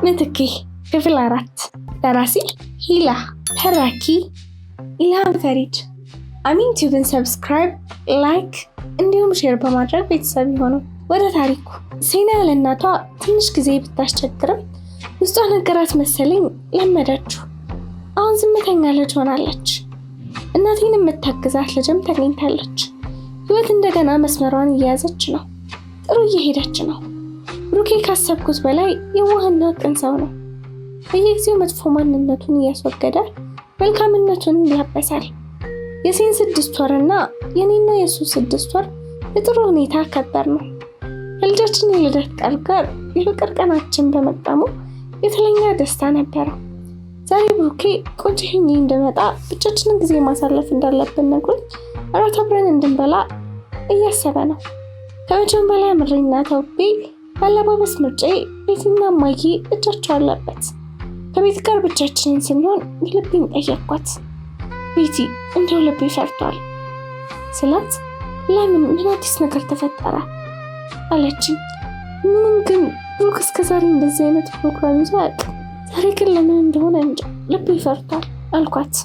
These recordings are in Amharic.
ምትኬ ክፍል 4 ደራሲ ሂላ ተራኪ ኢልሃም ፈሪድ። አሚን ቲዩብን ሰብስክራይብ፣ ላይክ እንዲሁም ሼር በማድረግ ቤተሰብ ይሁኑ። ወደ ታሪኩ። ሴና ለእናቷ ትንሽ ጊዜ ብታስቸግርም ውስጧ ነገራት መሰለኝ ለመደችው። አሁን ዝምተኛ ልጅ ሆናለች። እናቴን የምታግዛት ልጅም ተገኝታለች። ህይወት እንደገና መስመሯን እየያዘች ነው። ጥሩ እየሄደች ነው። ብሩኬ ካሰብኩት በላይ የዋህና ቅን ሰው ነው። በየጊዜው መጥፎ ማንነቱን እያስወገደ መልካምነቱን ይላበሳል። የሴን 6 ወርና የኔና የሱ 6 ወር በጥሩ ሁኔታ ከበር ነው። ከልጃችን የልደት ቃል ጋር የፍቅር ቀናችን በመጣሙ የተለኛ ደስታ ነበረው። ዛሬ ብሩኬ ቆንጆ ሆኜ እንደመጣ ብቻችንን ጊዜ ማሳለፍ እንዳለብን ነግሮኝ እራት አብረን እንድንበላ እያሰበ ነው። ከመቼም በላይ አምሬና ተውቤ ባለባበስ ምርጫዬ ቤትና ማዬ እጃቸው አለበት። ከቤት ጋር ብቻችንን ስንሆን ልቤን ጠየቅኳት። ቤቲ እንደው ልቤ ፈርቷል ስላት ለምን ምን አዲስ ነገር ተፈጠረ አለችኝ። ምንም ግን ብሩክ እስከዛሬ እንደዚህ አይነት ፕሮግራም ይዞ አያውቅም። ዛሬ ግን ለምን እንደሆነ እንጃ ልቤ ፈርቷል አልኳት።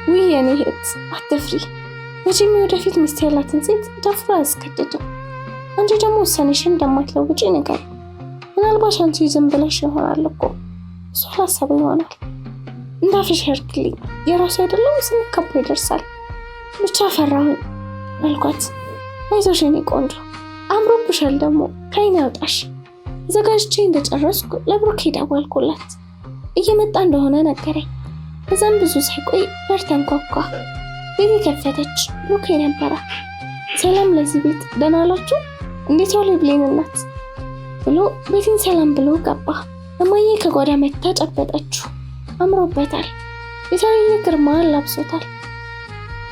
ውይ የኔ እህት አትፍሪ። መቼም ወደፊት ሚስት ያላትን ሴት ደፍሮ አያስገድድም። አንቺ ደግሞ ውሳኔሽን እንደማትለውጪ ነገር ምናልባት አንቺ ዝም ብለሽ ይሆናል እኮ እሱ አላሰበው ይሆናል። እንዳፍሽ ያርግልኝ። የራሱ አይደለም ስንከባ ይደርሳል። ብቻ ፈራሁኝ አልኳት። አይዞሽ የኔ ቆንጆ አምሮብሻል፣ ደግሞ ከዓይኔ ያውጣሽ። ዘጋጅቼ እንደጨረስኩ ለብሩኬ ደወልኩለት። እየመጣ እንደሆነ ነገረኝ። ከዛም ብዙ ሳይቆይ በር ተንኳኳ። ቤት ከፈተች። ብሩኬ ነበረ። ሰላም ለዚህ ቤት ደህና ዋላችሁ? እንዴት ዋሉ ብሌን እናት ብሎ ቤቴን ሰላም ብሎ ገባ። እማዬ ከጓዳ መታ ጨበጠችው። አምሮበታል። የተለየ ግርማ ላብሶታል።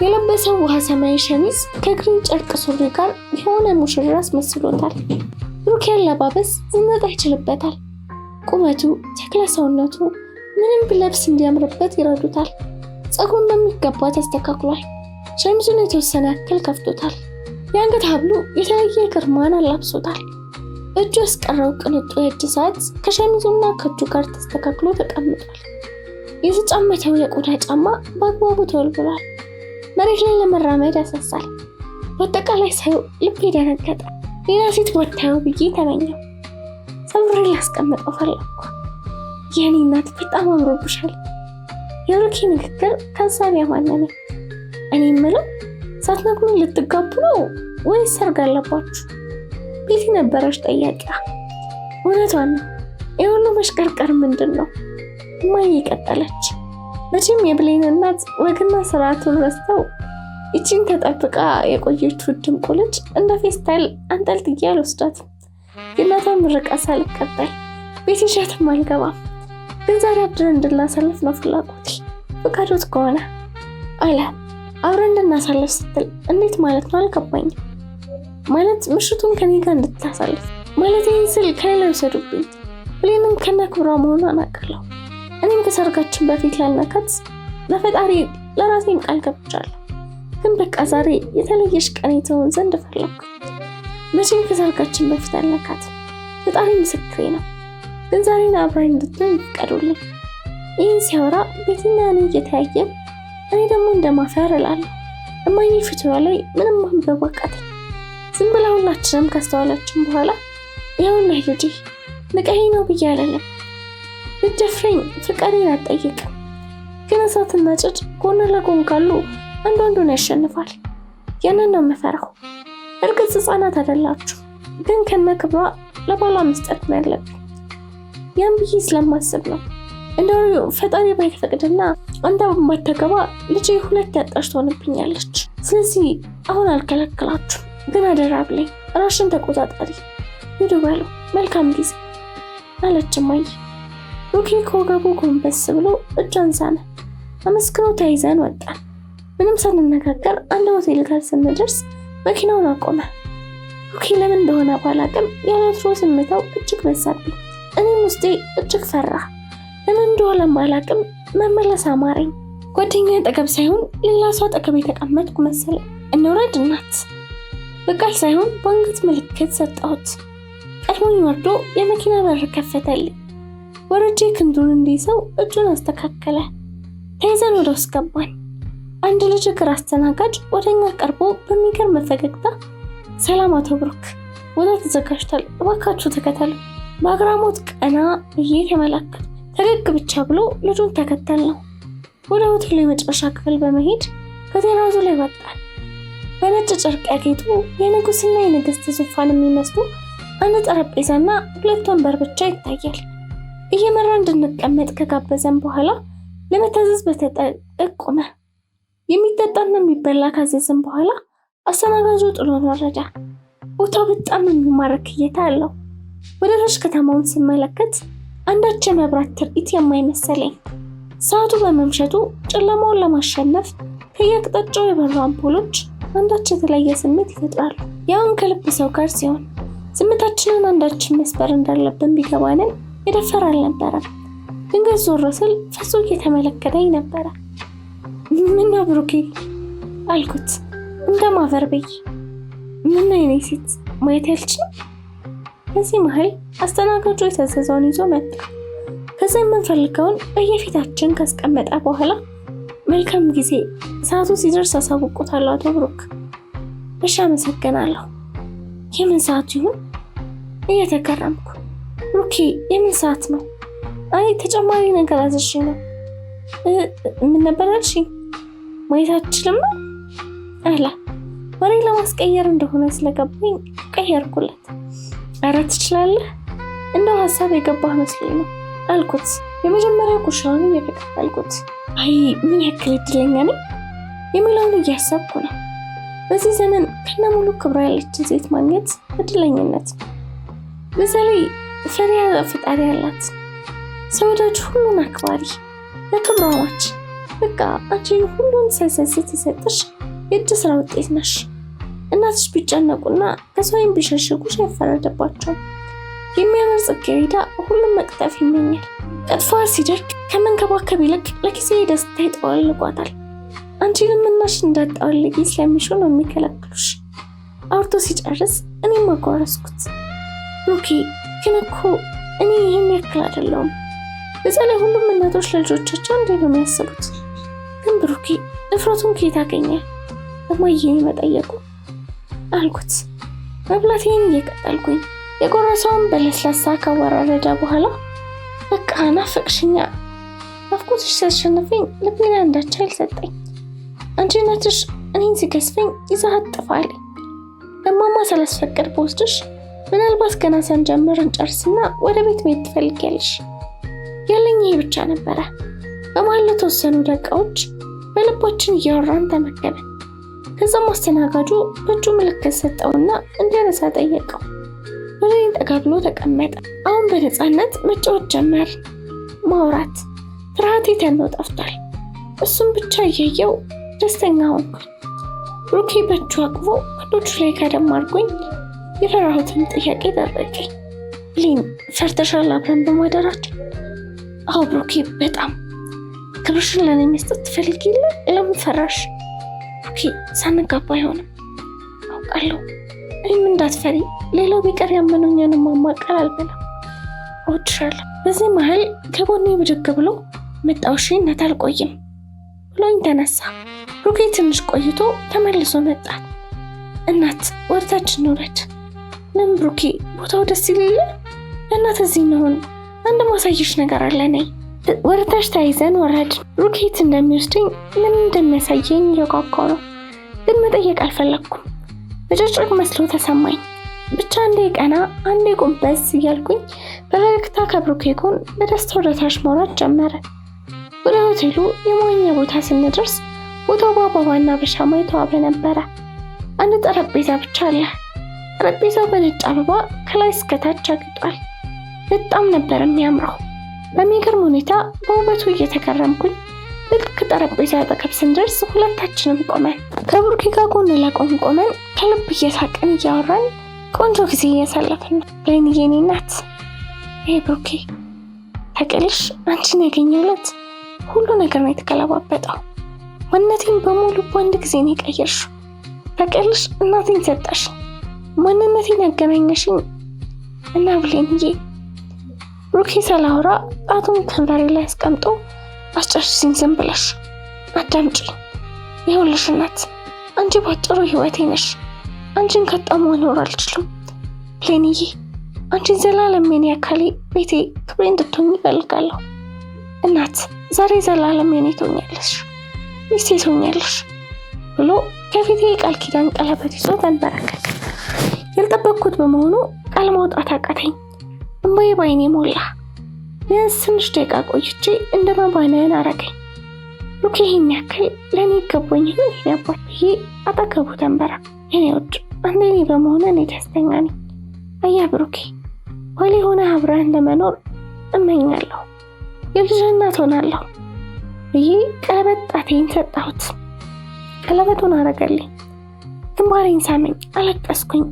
የለበሰው ውሃ ሰማያዊ ሸሚዝ ከግሪን ጨርቅ ሱሪ ጋር የሆነ ሙሽራ አስመስሎታል። ብሩኬ አለባበስ ዝነጥ ይችልበታል። ቁመቱ፣ ተክለ ሰውነቱ ምንም ብለብስ እንዲያምርበት ይረዱታል። ፀጉሩን በሚገባ ተስተካክሏል። ሸሚዙን የተወሰነ ያክል ከፍቶታል። የአንገት ሀብሉ የተለየ ግርማን አላብሶታል። እጁ ያስቀረው ቅንጡ የእጅ ሰዓት ከሸሚዙና ከእጁ ጋር ተስተካክሎ ተቀምጧል። የተጫመተው የቆዳ ጫማ በአግባቡ ተወልብሏል። መሬት ላይ ለመራመድ ያሳሳል። በአጠቃላይ ሳየው ልቤ ደነገጠ። ሌላ ሴት ወታየው ብዬ ተመኘው። ሰብሬ ላስቀምጠው ፈለግኩ። የኔ እናት በጣም አምሮብሻል። የብሩኬ ንግግር ከሳቢ ያማነነ። እኔ የምለው ሳትነግሩኝ ልትጋቡ ነው ወይስ ሰርግ አለባችሁ? ቤቲ ነበረች ጠያቂያ። እውነቷን ነው። የሁሉ መሽቀርቀር ምንድን ነው? እማዬ ቀጠለች። መቼም የብሌን እናት ወግና ስርዓቱን ረስተው ይቺን ተጠብቃ የቆየችው ድንቁ ልጅ እንደ ፌስታል አንጠልጥዬ አልወስዳትም። የእናቷን ምርቃት ሳልቀበል ቤት ይዣትም አልገባም። ግን ዛሬ አብረን እንድናሳልፍ ነው ፍላጎቴ። ፈቃዶት ከሆነ አለ። አብረን እንድናሳልፍ ስትል እንዴት ማለት ነው አልገባኝም። ማለት ምሽቱን ከኔ ጋር እንድታሳልፍ ማለት ይህን ስል ከሌላ ይወሰዱብኝ። ብሌንም ከነ ክብሯ መሆኗን አውቃለሁ። እኔም ከሰርጋችን በፊት ላልነካት ለፈጣሪ ለራሴም ቃል ገብቻለሁ። ግን በቃ ዛሬ የተለየሽ ቀን ትሆን ዘንድ ፈለኩ። መቼም ከሰርጋችን በፊት አልነካት፣ ፈጣሪ ምስክሬ ነው። ግን ዛሬን አብራኝ እንድትሆን ይፍቀዱልኝ። ይህን ሲያወራ ቤትና እኔ እየተያየን እኔ ደግሞ እንደማፈር እላለሁ። እማዬ ፊቷ ላይ ምንም ማንበብ አቃተኝ። ዝም ብላ ሁላችንም ካስተዋላችን በኋላ ይኸውልህ ልጄ ንቀሄ ነው ብዬ አላለም። ብትደፍረኝ ፍቃዴን አትጠይቅም። ግን እሳትና ጭድ ጎን ለጎን ካሉ አንዱን ያሸንፋል። ያንን ነው የምፈራው። እርግጥ ህፃናት አይደላችሁ፣ ግን ከነ ክብሯ ለባሏ መስጠት ነው ያለብኝ። ያን ብዬ ስለማስብ ነው። እንደው ፈጣሪ ባይፈቅድና አንተ በማታገባ ልጄ 2 ያጣሽ ትሆንብኛለች። ስለዚህ አሁን አልከለክላችሁ፣ ግን አደራ ብለኝ ራሽን ተቆጣጣሪ። ሂዱ በሉ፣ መልካም ጊዜ አለች እማዬ። ብሩኬ ከወገቡ ጎንበስ ብሎ እጇን ሳመ። አመስግኖ ተያይዘን ወጣን። ምንም ሳንነጋገር አንድ ሆቴል ጋር ስንደርስ መኪናውን አቆመ። ብሩኬ ለምን እንደሆነ ባላቅም ያለወትሮ ስሜታው እጅግ በዛብኝ። እኔም ውስጤ እጅግ ፈራ። ለምን እንደሆነ ባላቅም መመለስ አማረኝ። ጓደኛዬ አጠገብ ሳይሆን ሌላ ሰው አጠገብ የተቀመጥኩ መሰለኝ። እንውረድ እናት በቃል ሳይሆን በአንገት ምልክት ሰጠሁት። ቀድሞኝ ወርዶ የመኪና በር ከፈተልኝ። ወረጄ ክንዱን እንዲይዘው እጁን አስተካከለ። ተይዘን ወደ ውስጥ ገባን። አንድ ልጅ እግር አስተናጋጅ ወደኛ ቀርቦ በሚገርም ፈገግታ ሰላም አቶ ብሩክ፣ ቦታ ተዘጋጅቷል፣ እባካችሁ ተከተሉ። በአግራሞት ቀና ብዬ ተመለከትኩ። ፈገግ ብቻ ብሎ ልጁን ተከተል ነው። ወደ ሆቴሉ የመጨረሻ ክፍል በመሄድ ከቴራዙ ላይ ወጣን። በነጭ ጨርቅ ያጌጡ የንጉስና የንግስት ዙፋን የሚመስሉ አንድ ጠረጴዛና 2 ወንበር ብቻ ይታያል። እየመራ እንድንቀመጥ ከጋበዘን በኋላ ለመታዘዝ በተጠቆመ የሚጠጣና የሚበላ ካዘዝን በኋላ አስተናጋጁ ጥሎን ወረደ። ቦታው በጣም የሚማርክ እይታ አለው። ወደ ታች ከተማውን ስመለከት አንዳች የመብራት ትርኢት የማይመሰለኝ። ሰዓቱ በመምሸቱ ጨለማውን ለማሸነፍ ከየአቅጣጫው የበሩ አምፖሎች አንዳች የተለየ ስሜት ይፈጥራሉ። ያውን ከልብ ሰው ጋር ሲሆን ስሜታችንን አንዳችን መስበር እንዳለብን ቢገባንን የደፈር አልነበረም። ድንገት ዞር ስል ፈሶ እየተመለከተኝ ነበረ። ምን ብሩኬ አልኩት እንደማፈር ብዬ። ምን አይነት ሴት ማየት ያልችልም። በዚህ መሀል አስተናጋጁ የታዘዘውን ይዞ መጣ። ከዛ የምንፈልገውን በየፊታችን ካስቀመጠ በኋላ መልካም ጊዜ፣ ሰዓቱ ሲደርስ አሳውቆታል አቶ ብሩክ። እሺ አመሰግናለሁ። የምን ሰዓት ይሁን? እየተገረምኩ ብሩኬ የምን ሰዓት ነው? አይ ተጨማሪ ነገር አዝዤ ነው። ምን ነበር ያልሽኝ? ማየት አትችልም አለ። ወሬ ለማስቀየር እንደሆነ ስለገባኝ ቀየርኩለት። ኧረ ትችላለህ፣ እንደው ሀሳብ የገባህ መስሎኝ ነው አልኩት። የመጀመሪያ ጉርሻውን እየተቀበልኩት አይ ምን ያክል እድለኛ ነኝ የሚለውን እያሰብኩ ነው። በዚህ ዘመን ከነሙሉ ክብራ ያለችን ሴት ማግኘት እድለኝነት ነው። በዛ ላይ ፈሪሃ ፈጣሪ ያላት ሰው ወዳጅ፣ ሁሉን አክባሪ፣ ለክብሯ ማች። በቃ አንቺን ሁሉን ሳይሰስት የሰጠሽ የእጅ ስራ ውጤት ነሽ። እናትሽ ቢጨነቁና ከሰውም ቢሸሽጉሽ አይፈረድባቸውም። የሚያምር ጽጌረዳ ሁሉም መቅጠፍ ይመኛል። ቀጥፏ ሲደርቅ ከመንከባከብ ይልቅ ለጊዜ ደስታ ይጠወልጓታል። አንቺንም እናሽ እንዳጣወልጊ ስለሚሹ ነው የሚከለክሉሽ። አውርቶ ሲጨርስ እኔም አጓረስኩት። ብሩኬ ግን እኮ እኔ ይህን ያክል አይደለሁም። በዛ ላይ ሁሉም እናቶች ለልጆቻቸው እንዴ ነው የሚያስቡት። ግን ብሩኬ ድፍረቱን ከየት አገኘ? እማዬን መጠየቁ አልኩት። መብላቴን እየቀጠልኩኝ የጎረሰውን በለስላሳ ካወራረደ በኋላ በቃ ናፈቅሽኛ፣ ናፍቆትሽ ሲያሸንፈኝ ልቤን አንዳች ኃይል ሰጠኝ። አንቺ እናትሽ እኔን ሲገስፈኝ ይዛት ጥፋል። እማማ ስላስፈቀድ በወስድሽ ምናልባት ገና ሳንጀምር እንጨርስና ወደ ቤት መሄድ ትፈልጊያለሽ። ያለኝ ይሄ ብቻ ነበረ። በመሀል ለተወሰኑ ደቂቃዎች በልባችን እያወራን ተመገበን። ከዛም አስተናጋጁ በእጁ ምልክት ሰጠውና እንዲያነሳ ጠየቀው። ወደ እኔ ጠጋ ብሎ ተቀመጠ። አሁን በነፃነት መጫወት ጀመር። ማውራት ፍርሃቴ ተነው ጠፍቷል። እሱም ብቻ እያየው ደስተኛ ሆንኩኝ። ብሩኬ በእጁ አቅፎ ክንዶቹ ላይ ቀደም አድርጎኝ የፈራሁትን ጥያቄ ደረገኝ። ሊን ፈርተሻል አብረን በማደራችን? አዎ ብሩኬ በጣም። ክብርሽን ለእኔ መስጠት ትፈልጊ የለ? ለምን ፈራሽ? ብሩኬ ሳንጋባ አይሆንም አውቃለሁ። እኔም እንዳትፈሪ፣ ሌላው ቢቀር ያመኑኝን ማማቀል አልበላም። እወድሻለሁ። በዚህ መሀል ከጎኔ ብድግ ብሎ መጣውሽ እናት አልቆይም ብሎኝ ተነሳ። ብሩኬ ትንሽ ቆይቶ ተመልሶ መጣ። እናት ወደታችን እንውረድ። ምን ብሩኬ ቦታው ደስ ይላል። እናት እዚህ ነውን? አንድ ማሳየሽ ነገር አለ። ነይ። ወደታች ተያይዘን ወረድን። ብሩኬ እንደሚወስደኝ ምን እንደሚያሳየኝ እየጓጓሁ ነው፣ ግን መጠየቅ አልፈለኩም። በጭቅጭቅ መስሎ ተሰማኝ። ብቻ አንዴ ቀና አንዴ ጎንበስ እያልኩኝ በፈገግታ ከብሩኬ ጎን በደስታ ወደታች መውረድ ጀመረ። ወደ ሆቴሉ የመዋኛ ቦታ ስንደርስ ቦታው በአበባና በሻማ የተዋበ ነበረ። አንድ ጠረጴዛ ብቻ አለ። ጠረጴዛው በነጭ አበባ ከላይ እስከታች አጊጧል። በጣም ነበር የሚያምረው። በሚገርም ሁኔታ በውበቱ እየተገረምኩኝ ልክ ጠረጴዛ አጠገብ ስንደርስ ሁለታችንም ቆመን ከብሩኬ ጋር ጎን ለጎን ቆመን ከልብ እየሳቅን እያወራን ቆንጆ ጊዜ እያሳለፍን ነው። ለኔ የኔ እናት ይሄ ብሩኬ ታውቂያለሽ፣ አንቺን ያገኘሁለት ሁሉ ነገር ነው የተገለባበጠው። ማንነቴን በሙሉ በአንድ ጊዜ ነው የቀየርሽው። ታውቂያለሽ፣ እናቴን ሰጠሽ፣ ማንነቴን ያገናኘሽኝ እና ብሌንዬ ብሩኬ ሳላወራ ጣቱን ከንፈሬ ላይ አስቀምጦ አስጨርሽኝ ዝም ብለሽ አዳምጪ። ይኸውልሽ እናት፣ አንቺ ባጭሩ ህይወቴ ነሽ። አንቺን ካጣሁ መኖር አልችልም። ሌኒዬ፣ አንቺን ዘላለም የኔ አካሌ፣ ቤቴ፣ ክብሬ እንድትሆኚ እፈልጋለሁ። እናት፣ ዛሬ ዘላለም የኔ ትሆኛለሽ፣ ሚስቴ ትሆኛለሽ ብሎ ከፊቴ የቃል ኪዳን ቀለበት ይዞ ተንበረከከ። ያልጠበቅኩት በመሆኑ ቃል ማውጣት አቃተኝ። እምባዬ ባይኔ ሞላ። ቢያንስ ትንሽ ደቂቃ ቆይቼ እንደ ማባነን አረገኝ። ብሩኬ ይህን ያክል ለእኔ ይገባኝ ይሆን ነበር ብዬ አጠገቡ ተንበረከኩ። የኔ ውድ፣ አንተ የኔ በመሆነ እኔ ደስተኛ ነኝ። አያ ብሩኬ፣ ባሌ ሆነ አብረን ለመኖር እመኛለሁ። የልጅ እናት ሆናለሁ ብዬ ቀለበት ጣቴን ሰጣሁት። ቀለበቱን አረገልኝ። ግንባሬን ሳመኝ። አለቀስኩኝ።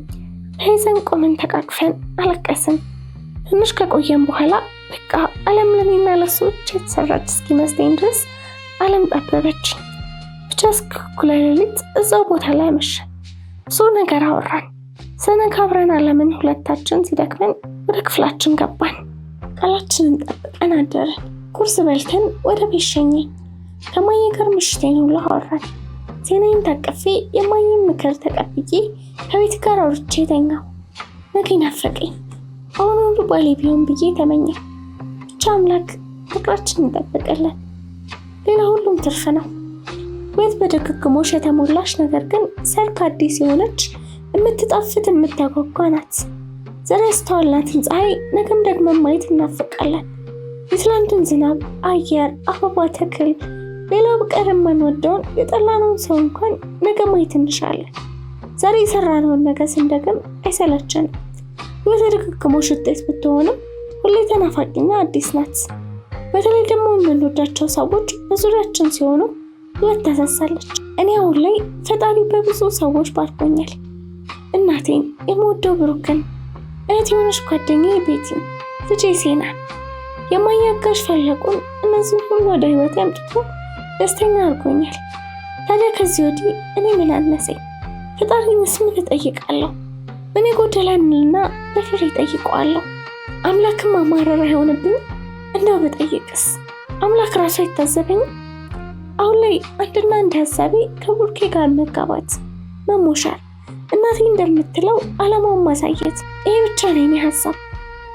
ተይዘን ቆመን ተቃቅፈን አለቀስን። ትንሽ ከቆየን በኋላ በቃ ዓለም ለኔና ለሱ ብቻ የተሰራች እስኪመስለኝ ድረስ ዓለም ጠበበች። ብቻ እስከ እኩለ ሌሊት እዛው ቦታ ላይ መሸን። ብዙ ነገር አወራን። ስነጋ አብረን ዓለምን ሁለታችን ሲደክመን ወደ ክፍላችን ገባን። ቃላችንን ጠብቀን አደርን። ቁርስ በልተን ወደ ቤት ሸኘኝ። ከማየ ጋር ምሽቴን ሁሉ አወራን። ዜናዬን ታቅፌ የማየን ምክር ተቀብዬ ከቤት ጋር አውርቼ ተኛሁ። ነገ ናፈቀኝ። አሁን ሁሉ ባሌ ቢሆን ብዬ ተመኘሁ። ብቻ አምላክ ፍቅራችንን ይጠብቅልን። ሌላ ሁሉም ትርፍ ነው። ቤት በድግግሞሽ የተሞላች ነገር ግን ሰርክ አዲስ የሆነች የምትጣፍጥ የምታጓጓ ናት። ዛሬ ያስተዋልናትን ፀሐይ ነገም ደግሞ ማየት እናፍቃለን። የትላንቱን ዝናብ፣ አየር፣ አበባ፣ ተክል፣ ሌላው በቀር የማንወደውን የጠላነውን ሰው እንኳን ነገ ማየት እንሻለን። ዛሬ የሰራነውን ነገር ስንደግም አይሰለቸንም። ህይወት የድግግሞሽ ውጤት ብትሆንም ሁሌ ተናፋቂና አዲስ ናት። በተለይ ደግሞ የምንወዳቸው ሰዎች በዙሪያችን ሲሆኑ ህይወት ታሳሳለች። እኔ አሁን ላይ ፈጣሪ በብዙ ሰዎች ባርኮኛል። እናቴን፣ የምወደው ብሩክን፣ እህት የሆነች ጓደኛዬ ቤቲን፣ ልጄ ሴናን፣ የማያጋሽ ፈለቁን፣ እነዚህን ሁሉ ወደ ህይወት ያምጥቶ ደስተኛ አድርጎኛል። ታዲያ ከዚህ ወዲህ እኔ ምን አነሰኝ? ፈጣሪንስ ምን እጠይቃለሁ? ምን ጎደለኝና በፍሬ እጠይቀዋለሁ? አምላክም አማረር አይሆንብኝ? እንደው ብጠይቅስ አምላክ ራሱ አይታዘበኝም? አሁን ላይ አንድና አንድ ሀሳቤ ከብሩኬ ጋር መጋባት፣ መሞሸር፣ እናቴ እንደምትለው ዓላማውን ማሳየት። ይሄ ብቻ ነው የኔ ሀሳብ።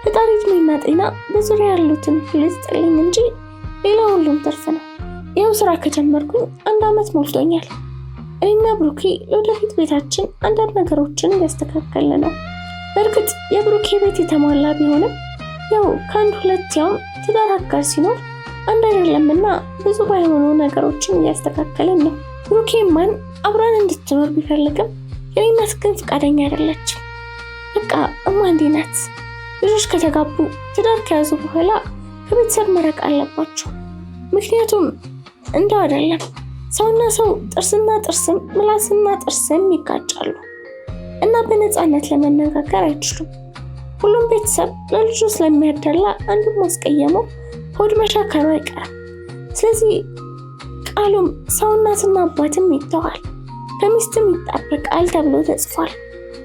ፈጣሪ እድሜና ጤና በዙሪያ ያሉትን ሁሉ ይስጥልኝ እንጂ ሌላ ሁሉም ትርፍ ነው። ይኸው ስራ ከጀመርኩኝ 1 ዓመት ሞልቶኛል። እኔና ብሩኬ ለወደፊት ቤታችን አንዳንድ ነገሮችን እያስተካከልን ነው። በእርግጥ የብሩኬ ቤት የተሟላ ቢሆንም ያው ከአንድ ሁለት ያውም ትዳር አጋር ሲኖር አንድ አይደለምና ብዙ ባይሆኑ ነገሮችን እያስተካከልን ነው። ብሩኬ ማን አብራን እንድትኖር ቢፈልግም የኔ እናት ግን ፈቃደኛ አይደለችም። በቃ እማ እንዲህ ናት። ልጆች ከተጋቡ ትዳር ከያዙ በኋላ ከቤተሰብ መራቅ አለባቸው። ምክንያቱም እንደው አይደለም ሰውና ሰው ጥርስና ጥርስም ምላስና ጥርስም ይጋጫሉ እና በነፃነት ለመነጋገር አይችሉም። ሁሉም ቤተሰብ ለልጁ ስለሚያደላ አንዱን ማስቀየመው ሆድ መሻከሩ አይቀርም። ስለዚህ ቃሉም ሰው እናትና አባትም ይተዋል፣ ከሚስትም ይጣበቃል ተብሎ ተጽፏል።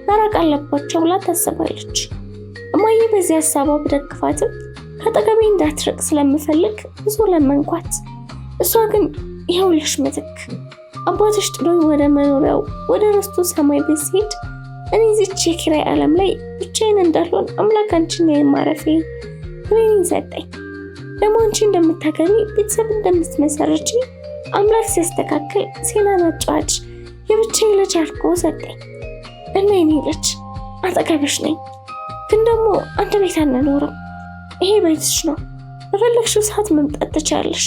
መራቅ አለባቸው ብላ ታስባለች። እማዬ በዚህ ሀሳቧ ብደግፋትም ከጠገቤ እንዳትርቅ ስለምፈልግ ብዙ ለመንኳት። እሷ ግን ይኸውልሽ ምትክ፣ አባትሽ ጥሎኝ ወደ መኖሪያው ወደ ርስቱ ሰማይ ቤት ሲሄድ እኔ እዚች የኪራይ ዓለም ላይ ብቻዬን እንዳልሆን አምላክ አንቺን የማረፌ ብሌን ሰጠኝ። ደግሞ አንቺ እንደምታገቢ ቤተሰብ እንደምትመሰርቺ አምላክ ሲያስተካክል ሴናን አጫዋች የብቻዬ ልጅ አድርጎ ሰጠኝ እና የኔ ልጅ አጠገብሽ ነኝ። ግን ደግሞ አንድ ቤት አንኖርም። ይሄ ቤትሽ ነው። በፈለግሽው ሰዓት መምጣት ትችያለሽ።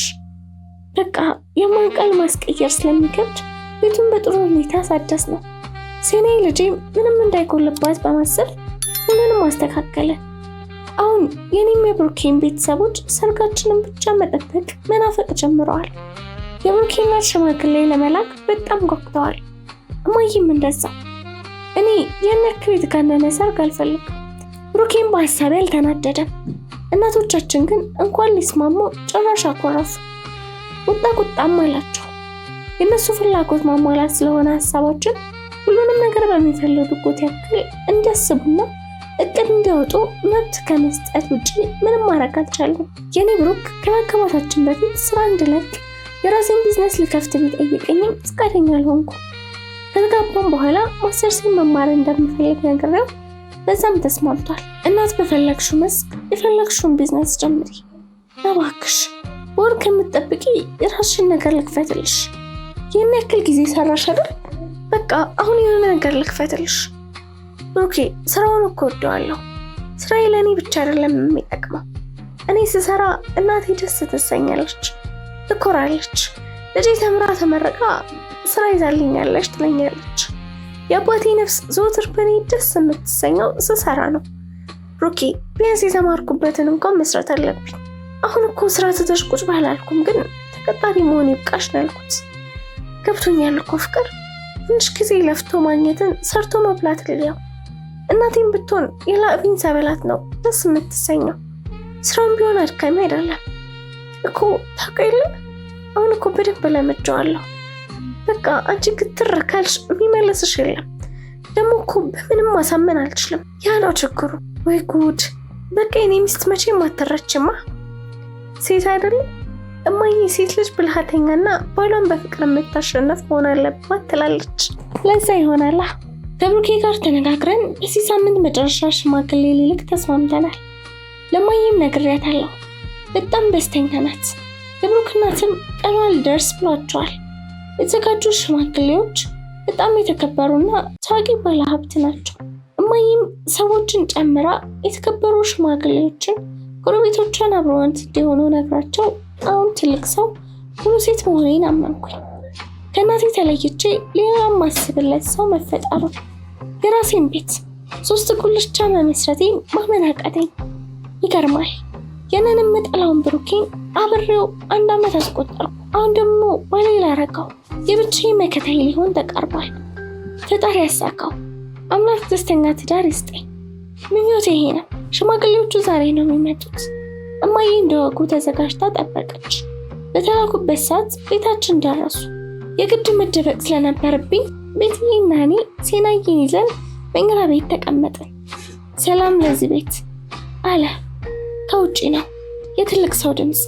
በቃ የማንቃል ማስቀየር ስለሚከብድ ቤቱን በጥሩ ሁኔታ ሳደስ ነው። ሴናዬ ልጄ ምንም እንዳይጎልባት በማሰብ ሁሉንም አስተካከለ። አሁን የኔም የብሩኬን ቤተሰቦች ሰርጋችንን ብቻ መጠበቅ መናፈቅ ጀምረዋል። የብሩኬና ሽማግሌ ለመላክ በጣም ጓጉተዋል። እማዬም እንደዛ። እኔ የነክ የተጋነነ ሰርግ አልፈልግም። ብሩኬን በሀሳቤ አልተናደደም። እናቶቻችን ግን እንኳን ሊስማሙ ጭራሽ አኮረፉ። ቁጣም አላቸው። የነሱ ፍላጎት ማሟላት ስለሆነ ሀሳባችን ሁሉንም ነገር በሚፈልጉት ያክል እንዲያስቡና እቅድ እንዲያወጡ መብት ከመስጠት ውጪ ምንም ማድረግ አልቻለም። የኔ ብሩክ ከመጋባታችን በፊት ስራ እንድለቅ የራሴን ቢዝነስ ልከፍት ቢጠይቀኝም ፈቃደኛ አልሆንኩም። ከተጋባን በኋላ ማስተርሴን መማር እንደምፈልግ ነግሬው በዛም ተስማምቷል። እናት በፈለግሽው መስክ የፈለግሽውን ቢዝነስ ጀምሪ፣ እባክሽ በወር ከምትጠብቂ የራስሽን ነገር ልክፈትልሽ። ይህን ያክል ጊዜ ሰራሽ አይደል? በቃ አሁን የሆነ ነገር ልክፈትልሽ። ብሩኬ ስራውን እኮ ወደዋለሁ። ስራዬ ለእኔ ብቻ አይደለም የሚጠቅመው። እኔ ስሰራ እናቴ ደስ ትሰኛለች፣ ትኮራለች። ልጄ ተምራ ተመረቃ ስራ ይዛልኛለች ትለኛለች። የአባቴ ነፍስ ዘወትር በእኔ ደስ የምትሰኘው ስሰራ ነው። ብሩኬ ቢያንስ የተማርኩበትን እንኳን መስራት አለብኝ። አሁን እኮ ስራ ትተሽ ቁጭ ባላልኩም፣ ግን ተቀጣሪ መሆን ይብቃሽ ነው ያልኩት። ገብቶኛል እኮ ፍቅር፣ ትንሽ ጊዜ ለፍቶ ማግኘትን ሰርቶ መብላት ልያው። እናቴም ብትሆን የላብኝ ሰበላት ነው ደስ የምትሰኘው። ስራውን ቢሆን አድካሚ አይደለም እኮ ታውቂያለሽ። አሁን እኮ በደንብ ለምጄዋለሁ። በቃ አንቺ ግትር ካልሽ የሚመለስሽ የለም። ደግሞ እኮ በምንም ማሳመን አልችልም። ያ ነው ችግሩ። ወይ ጉድ! በቃ የኔ ሚስት መቼም አትረችማ። ሴት አይደለም እማዬ፣ ሴት ልጅ ብልሃተኛና ባሏን በፍቅር የምታሸነፍ መሆን አለባት ትላለች። ለዛ ይሆናላ ከብሩኬ ጋር ተነጋግረን በዚህ ሳምንት መጨረሻ ሽማግሌ ሊልክ ተስማምተናል። ለማዬም ነግሬያታለሁ። በጣም ደስተኛ ናት። የብሩክ እናትም ቀኗ ሊደርስ ብሏቸዋል። የተዘጋጁ ሽማግሌዎች በጣም የተከበሩና ታዋቂ ባለሀብት ናቸው። እማዬም ሰዎችን ጨምራ የተከበሩ ሽማግሌዎችን ጎረቤቶቿን አብረውት እንዲሆኑ ነግራቸው አሁን ትልቅ ሰው ሙሉ ሴት መሆኔን አመንኩኝ። ከእናቴ ተለይቼ ሌላ ማስብለት ሰው መፈጠሩ፣ የራሴን ቤት 3 ጉልቻ መመስረቴን ማመን አቃተኝ። ይገርማል። ያንንም መጠላውን ብሩኬን አብሬው 1 ዓመት አስቆጠርኩ። አሁን ደግሞ ባሌ ላረጋው የብቻዬ መከታዬ ሊሆን ተቃርቧል። ፈጣሪ ያሳካው። አምላክ ደስተኛ ትዳር ይስጠኝ። ምኞቴ ይሄ ነው። ሽማግሌዎቹ ዛሬ ነው የሚመጡት። እማዬ እንደወጉ ተዘጋጅታ ጠበቀች። በተላኩበት ሰዓት ቤታችን ደረሱ። የግድ መደበቅ ስለነበረብኝ ቤትዬና እኔ ሴናዬን ይዘን በእንግዳ ቤት ተቀመጥን። ሰላም ለዚህ ቤት አለ። ከውጪ ነው የትልቅ ሰው ድምፅ።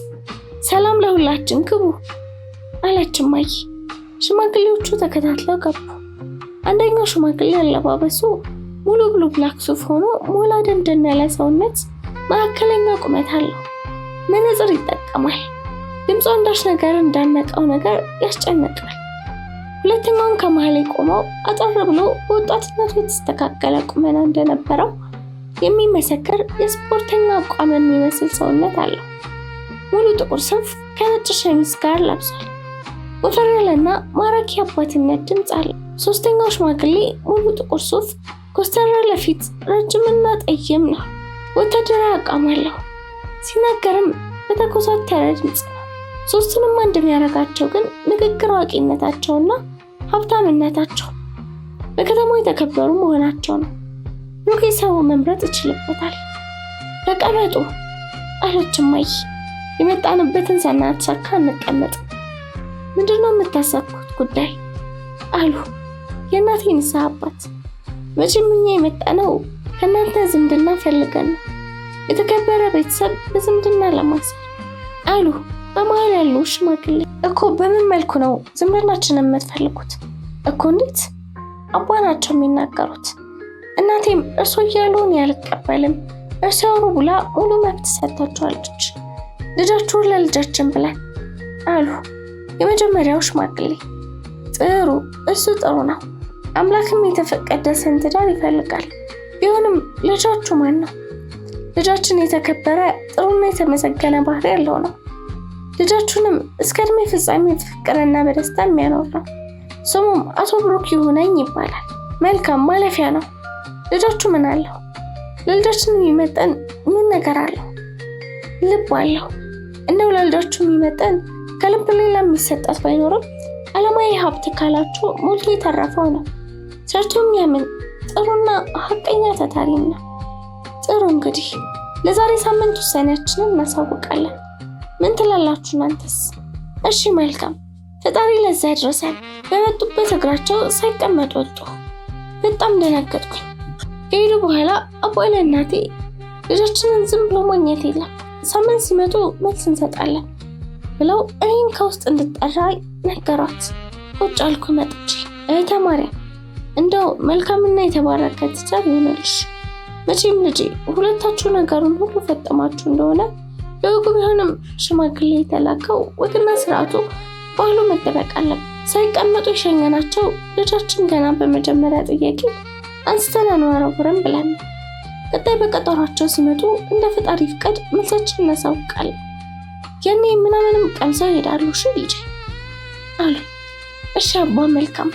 ሰላም ለሁላችን ግቡ አለች እማዬ። ሽማግሌዎቹ ተከታትለው ገቡ። አንደኛው ሽማግሌ አለባበሱ ሙሉ ብሉ ብላክ ሱፍ ሆኖ ሞላ ደንደን ያለ ሰውነት፣ መካከለኛ ቁመት አለው። መነጽር ይጠቀማል። ድምፁ አንዳች ነገር እንዳነቀው ነገር ያስጨንቃል። ሁለተኛውን ከመሃል ቆመው አጠር ብሎ በወጣትነቱ የተስተካከለ ቁመና እንደነበረው የሚመሰክር የስፖርተኛ አቋም የሚመስል ሰውነት አለው። ሙሉ ጥቁር ሱፍ ከነጭ ሸሚዝ ጋር ለብሷል። ወፈር ያለና ማራኪ አባትነት ድምፅ አለው። ሶስተኛው ሽማግሌ ሙሉ ጥቁር ሱፍ፣ ኮስተር ያለ ፊት፣ ረጅምና ጠይም ነው። ወታደራዊ አቋም አለው። ሲናገርም በተኮሳተረ ድምፅ ነው። ሶስቱንም አንድ የሚያደርጋቸው ግን ንግግር አዋቂነታቸውና ሀብታምነታቸው፣ በከተማው የተከበሩ መሆናቸው ነው። ብሩኬ ሰው መምረጥ ይችልበታል። ተቀመጡ አለች እማዬ። የመጣንበትን ሳናሳካ እንቀመጥ። ምንድነው የምታሳኩት ጉዳይ አሉ የእናቴ ንስሐ አባት። መቼም እኛ የመጣነው ከእናንተ ዝምድና ፈልገን ነው፣ የተከበረ ቤተሰብ በዝምድና ለማሰር አሉ በመሀል ያሉ ሽማግሌ። እኮ በምን መልኩ ነው ዝምድናችንን የምትፈልጉት እኮ? እንዴት አባ ናቸው የሚናገሩት። እናቴም እርሶ እያሉን ያልቀበልም እርሶ ያወሩ ብላ ሙሉ መብት ሰጥታቸዋለች። ልጃችሁን ለልጃችን ብለን አሉ የመጀመሪያው ሽማግሌ። ጥሩ፣ እሱ ጥሩ ነው። አምላክም የተፈቀደሰን ትዳር ይፈልጋል። ቢሆንም ልጃችሁ ማን ነው? ልጃችን የተከበረ ጥሩና የተመሰገነ ባህሪ ያለው ነው። ልጃችሁንም እስከ እድሜ ፍጻሜ በፍቅርና በደስታ የሚያኖር ነው። ስሙም አቶ ብሩክ ይሁነኝ ይባላል። መልካም ማለፊያ ነው። ልጃችሁ ምን አለው? ለልጃችን የሚመጠን ምን ነገር አለው? ልብ አለው። እንደው ለልጃችሁ የሚመጠን ከልብ ሌላ የሚሰጣት ባይኖርም ዓለማዊ ሀብት ካላችሁ ሞልቶ የተረፈው ነው። ሰርቶ የሚያምን ጥሩና ሀቀኛ ታታሪም ነው። ጥሩ፣ እንግዲህ ለዛሬ ሳምንት ውሳኔያችንን እናሳውቃለን። ምን ትላላችሁ እናንተስ? እሺ መልካም፣ ፈጣሪ ለዛ ያድርሰን። በመጡበት እግራቸው ሳይቀመጡ ወጡ። በጣም ደነገጥኩኝ። ከሄዱ በኋላ አባይ ለእናቴ ልጃችንን ዝም ብሎ ማግኘት የለም፣ ሳምንት ሲመጡ መልስ እንሰጣለን ብለው እኔን ከውስጥ እንድጠራኝ ነገሯት። ቁጭ አልኩ መጥቼ። እህተ ማርያም እንደው መልካምና የተባረከ ትዳር ይሆናልሽ። መቼም ልጄ ሁለታችሁ ነገሩን ሁሉ ፈጠማችሁ እንደሆነ ለወጉ ቢሆንም ሽማግሌ የተላከው ወግና ስርዓቱ ባህሉ መጠበቅ አለበት። ሳይቀመጡ የሸኘናቸው ልጃችን ገና በመጀመሪያ ጥያቄ አንስተን አንወረውርም ብለን ቀጣይ በቀጠሯቸው ሲመጡ እንደ ፈጣሪ ፍቃድ መልሳችን እናሳውቃለን። ያኔ ምናምንም ቀምሰው ይሄዳሉ። እሺ ልጄ አሉ። እሺ አባ መልካም።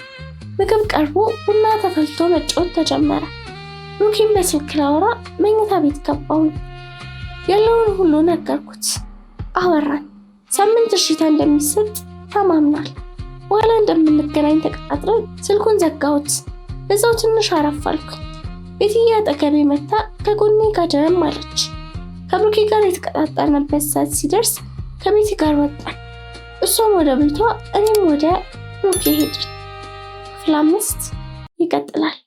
ምግብ ቀርቦ ቡና ተፈልቶ መጫወት ተጀመረ። ብሩኬን በስልክ ላወራ መኝታ ቤት ገባሁኝ። ያለውን ሁሉ ነገርኩት። አወራን። ሳምንት እሽታ እንደሚሰጥ ተማምናል። በኋላ እንደምንገናኝ ተቀጣጥረን ስልኩን ዘጋሁት። በዛው ትንሽ አረፍ አልኩኝ። ቤትዬ አጠገቤ መታ ከጎኔ ጋደም አለች። ከብሩኬ ጋር የተቀጣጠርንበት ሰዓት ሲደርስ ከቤት ጋር ወጣን። እሷም ወደ ቤቷ እኔም ወደ ብሩኬ ሄድን። ክፍል 5 ይቀጥላል።